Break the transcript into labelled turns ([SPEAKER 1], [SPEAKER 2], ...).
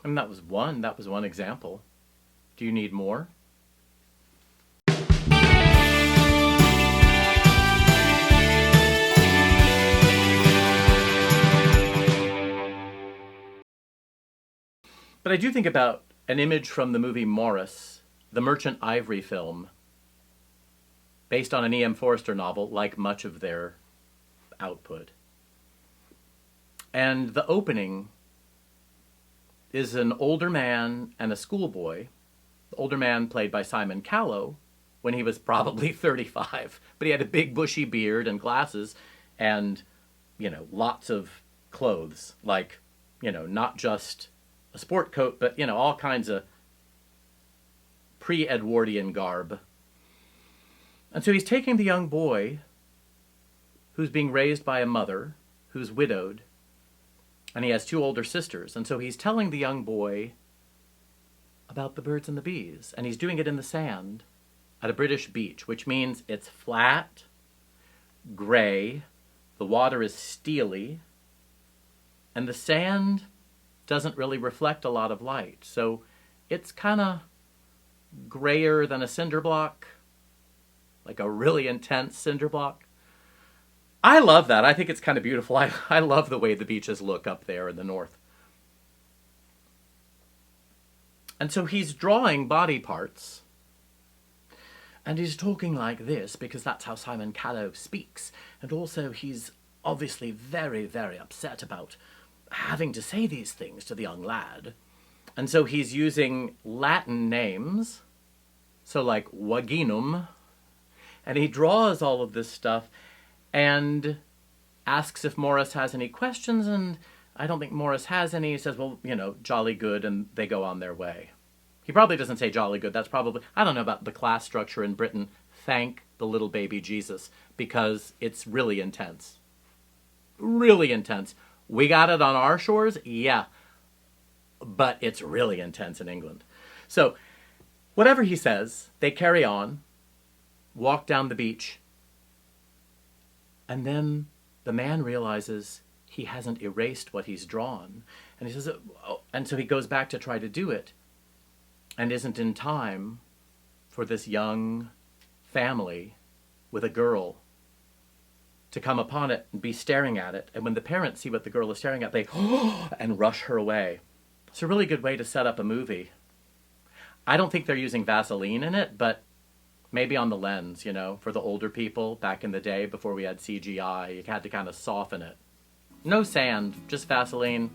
[SPEAKER 1] I mean, that was one example. Do you need more? But I do think about an image from the movie Morris, the Merchant Ivory film, based on an E.M. Forster novel, like much of their output. And the opening is an older man and a schoolboy. The older man played by Simon Callow when he was probably 35, but he had a big bushy beard and glasses and, lots of clothes, like, not just a sport coat, but, all kinds of pre-Edwardian garb. And so he's taking the young boy who's being raised by a mother who's widowed, and he has two older sisters. And so he's telling the young boy about the birds and the bees, and he's doing it in the sand at a British beach, which means it's flat, gray, the water is steely, and the sand doesn't really reflect a lot of light. So it's kind of grayer than a cinder block, like a really intense cinder block. I love that. I think it's kind of beautiful. I love the way the beaches look up there in the north. And so he's drawing body parts, and he's talking like this because that's how Simon Callow speaks. And also he's obviously very, very upset about having to say these things to the young lad. And so he's using Latin names, so like vaginum, and he draws all of this stuff and asks if Morris has any questions, and I don't think Morris has any. He says, well, jolly good, and they go on their way. He probably doesn't say jolly good. That's probably, I don't know about the class structure in Britain. Thank the little baby Jesus, because it's really intense. Really intense. We got it on our shores, yeah, but it's really intense in England. So, whatever he says, they carry on, walk down the beach, and then the man realizes he hasn't erased what he's drawn. And he says, oh, and so he goes back to try to do it, and isn't in time for this young family with a girl to come upon it and be staring at it. And when the parents see what the girl is staring at, they and rush her away. It's a really good way to set up a movie. I don't think they're using Vaseline in it, but maybe on the lens, for the older people back in the day before we had CGI, you had to kind of soften it. No sand, just Vaseline.